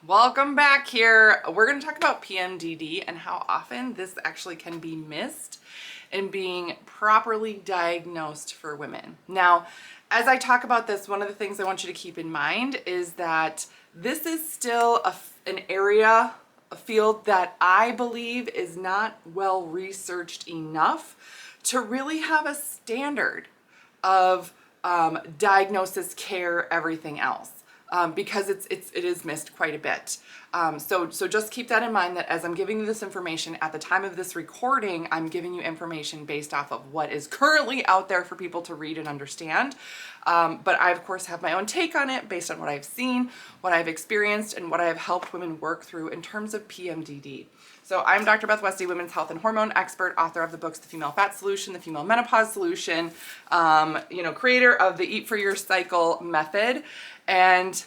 Welcome back here. We're going to talk about PMDD and how often this actually can be missed in being properly diagnosed for women. Now, as I talk about this, one of the things I want you to keep in mind is that this is still an area, a field that I believe is not well researched enough to really have a standard of diagnosis, care, everything else. Because it is missed quite a bit. So just keep that in mind, that as I'm giving you this information at the time of this recording, I'm giving you information based off of what is currently out there for people to read and understand. But I, of course, have my own take on it based on what I've seen, what I've experienced, and what I have helped women work through in terms of PMDD. So I'm Dr. Beth Westie, women's health and hormone expert, author of the books The Female Fat Solution, The Female Menopause Solution, creator of the Eat for Your Cycle method, and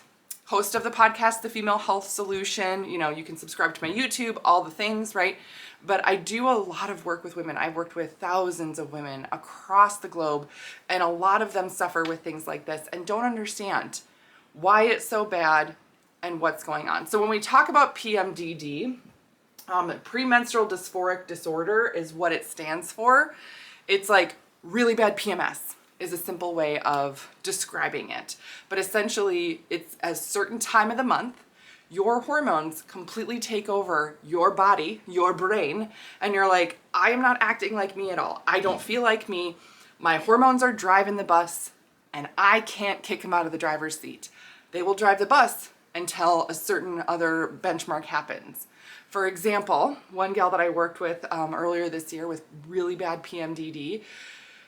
host of the podcast The Female Health Solution. You can subscribe to my YouTube, all the things, right? But I do a lot of work with women. I've worked with thousands of women across the globe, and a lot of them suffer with things like this and don't understand why it's so bad and what's going on. So when we talk about PMDD, premenstrual dysphoric disorder is what it stands for. It's like really bad PMS is a simple way of describing it. But essentially, it's a certain time of the month, your hormones completely take over your body, your brain, and you're like, I am not acting like me at all. I don't feel like me. My hormones are driving the bus, and I can't kick them out of the driver's seat. They will drive the bus until a certain other benchmark happens. For example, one gal that I worked with earlier this year with really bad PMDD,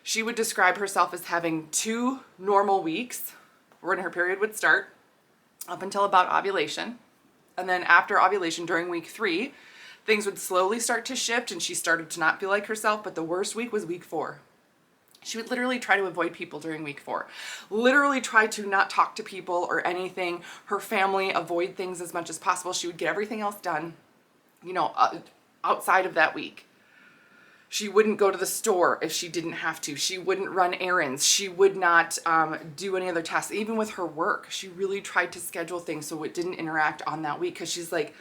she would describe herself as having 2 normal weeks when her period would start up until about ovulation. And then after ovulation, during week 3, things would slowly start to shift and she started to not feel like herself, but the worst week was week 4. She would literally try to avoid people during week 4. Literally try to not talk to people or anything. Her family, avoid things as much as possible. She would get everything else done, outside of that week. She wouldn't go to the store if she didn't have to. She wouldn't run errands. She would not do any other tasks. Even with her work, she really tried to schedule things so it didn't interact on that week, because she's like,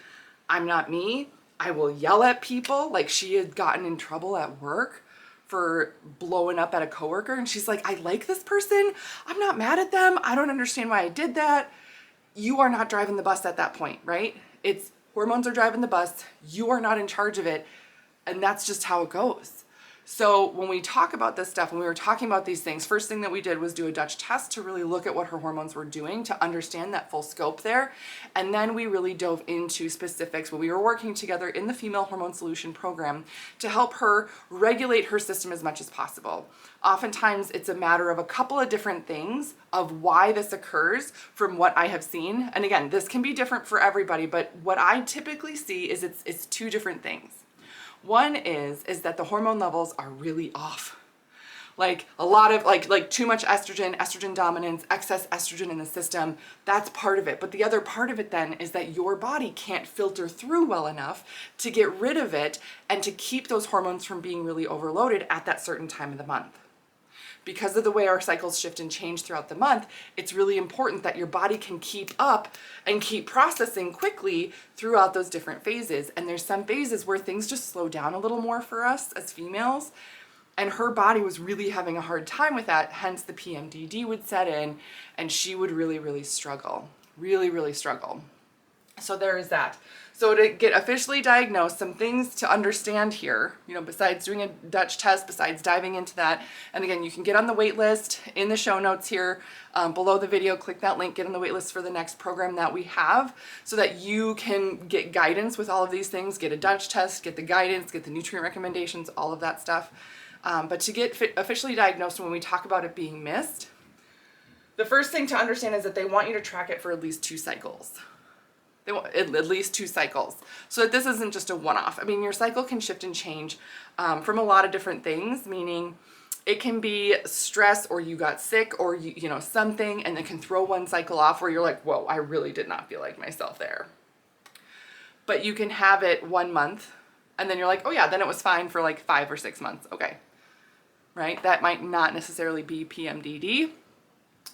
I'm not me. I will yell at people. Like, she had gotten in trouble at work for blowing up at a coworker, and she's like, I like this person. I'm not mad at them. I don't understand why I did that. You are not driving the bus at that point, right? It's hormones are driving the bus. You are not in charge of it. And that's just how it goes. So when we talk about this stuff, when we were talking about these things, first thing that we did was do a Dutch test to really look at what her hormones were doing, to understand that full scope there. And then we really dove into specifics when we were working together in the Female Hormone Solution program to help her regulate her system as much as possible. Oftentimes it's a matter of a couple of different things of why this occurs from what I have seen. And again, this can be different for everybody, but what I typically see is it's 2 different things. One is that the hormone levels are really off. Like a lot of like too much estrogen dominance, excess estrogen in the system, that's part of it. But the other part of it then is that your body can't filter through well enough to get rid of it and to keep those hormones from being really overloaded at that certain time of the month. Because of the way our cycles shift and change throughout the month, it's really important that your body can keep up and keep processing quickly throughout those different phases. And there's some phases where things just slow down a little more for us as females. And her body was really having a hard time with that. Hence the PMDD would set in and she would really, really struggle. Really, really struggle. So there is that. So to get officially diagnosed, some things to understand here, besides doing a Dutch test, besides diving into that. And again, you can get on the wait list in the show notes here below the video. Click that link, get on the wait list for the next program that we have so that you can get guidance with all of these things, get a Dutch test, get the guidance, get the nutrient recommendations, all of that stuff. But to get officially diagnosed, when we talk about it being missed, the first thing to understand is that they want you to track it for at least 2 cycles. They want at least 2 cycles, so that this isn't just a one-off. I mean, your cycle can shift and change from a lot of different things, meaning it can be stress, or you got sick, or something, and it can throw one cycle off where you're like, whoa, I really did not feel like myself there. But you can have it 1 month, and then you're like, oh yeah, then it was fine for like 5 or 6 months. Okay, right? That might not necessarily be PMDD.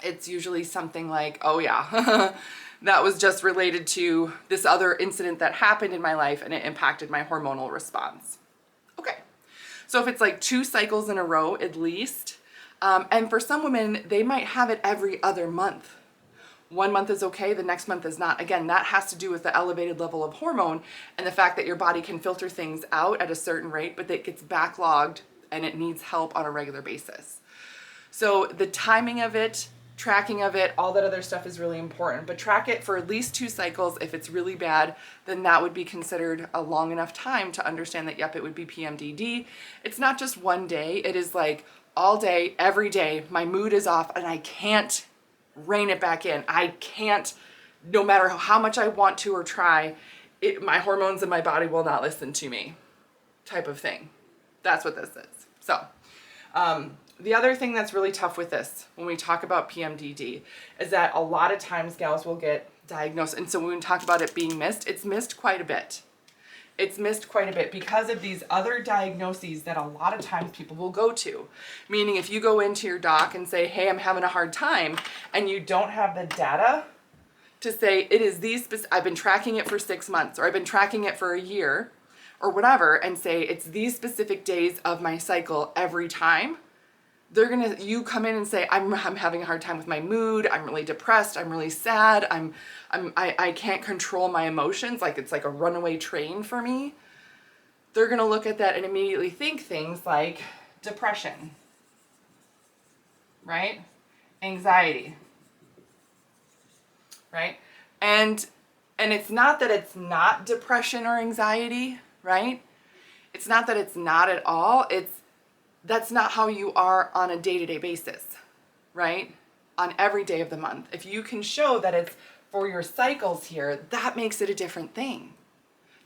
It's usually something like, oh yeah, that was just related to this other incident that happened in my life and it impacted my hormonal response. Okay, so if it's like 2 cycles in a row at least, and for some women, they might have it every other month. 1 month is okay, the next month is not. Again, that has to do with the elevated level of hormone and the fact that your body can filter things out at a certain rate, but it gets backlogged and it needs help on a regular basis. So the timing of it, tracking of it, all that other stuff is really important, but track it for at least 2 cycles. If it's really bad, then that would be considered a long enough time to understand that, yep, it would be PMDD. It's not just one day, it is like all day, every day, my mood is off and I can't rein it back in. I can't, no matter how much I want to or try, my hormones in my body will not listen to me, type of thing. That's what this is. So, the other thing that's really tough with this, when we talk about PMDD, is that a lot of times gals will get diagnosed, and so when we talk about it being missed, it's missed quite a bit. It's missed quite a bit because of these other diagnoses that a lot of times people will go to. Meaning if you go into your doc and say, hey, I'm having a hard time, and you don't have the data to say it is these, I've been tracking it for 6 months, or I've been tracking it for a year, or whatever, and say it's these specific days of my cycle every time, you come in and say, I'm having a hard time with my mood, I'm really depressed, I'm really sad, I can't control my emotions, like it's like a runaway train for me. They're gonna look at that and immediately think things like depression, right? Anxiety, right? And it's not that it's not depression or anxiety, right? It's not that it's not at all, that's not how you are on a day-to-day basis, right? On every day of the month. If you can show that it's for your cycles here, that makes it a different thing.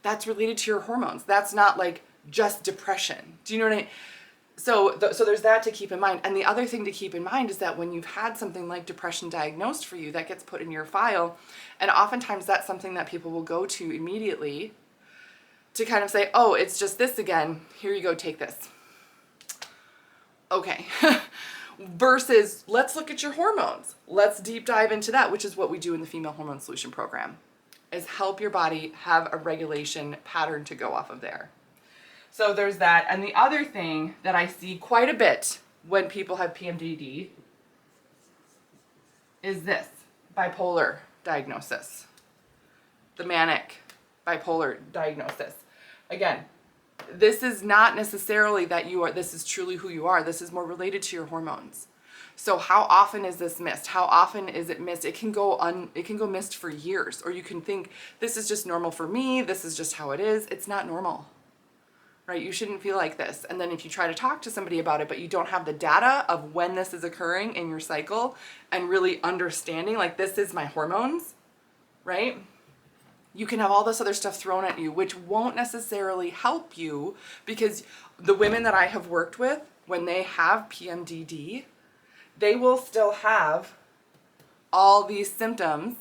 That's related to your hormones. That's not like just depression. Do you know what I mean? So there's that to keep in mind. And the other thing to keep in mind is that when you've had something like depression diagnosed for you, that gets put in your file. And oftentimes that's something that people will go to immediately to kind of say, oh, it's just this again. Here you go, take this. Okay. Versus let's look at your hormones. Let's deep dive into that, which is what we do in the Female Hormone Solution Program, is help your body have a regulation pattern to go off of there. So there's that. And the other thing that I see quite a bit when people have PMDD is this, bipolar diagnosis, the manic bipolar diagnosis. Again, this is not necessarily that this is truly who you are. This is more related to your hormones. So how often is this missed? How often is it missed? It can go missed for years, or you can think this is just normal for me. This is just how it is. It's not normal, right? You shouldn't feel like this. And then if you try to talk to somebody about it, but you don't have the data of when this is occurring in your cycle and really understanding, like, this is my hormones, right? You can have all this other stuff thrown at you, which won't necessarily help you, because the women that I have worked with, when they have PMDD, they will still have all these symptoms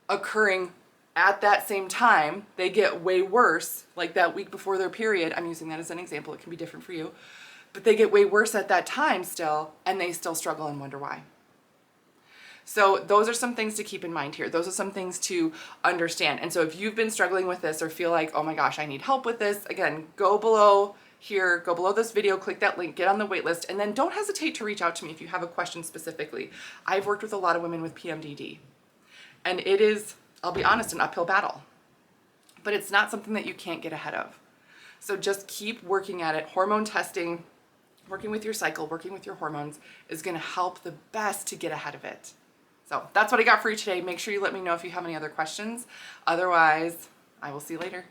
occurring at that same time. They get way worse, like that week before their period. I'm using that as an example. It can be different for you. But they get way worse at that time still, and they still struggle and wonder why. So those are some things to keep in mind here. Those are some things to understand. And so if you've been struggling with this or feel like, oh my gosh, I need help with this, again, go below here, go below this video, click that link, get on the wait list, and then don't hesitate to reach out to me if you have a question specifically. I've worked with a lot of women with PMDD, and it is, I'll be honest, an uphill battle, but it's not something that you can't get ahead of. So just keep working at it. Hormone testing, working with your cycle, working with your hormones is going to help the best to get ahead of it. So that's what I got for you today. Make sure you let me know if you have any other questions. Otherwise, I will see you later.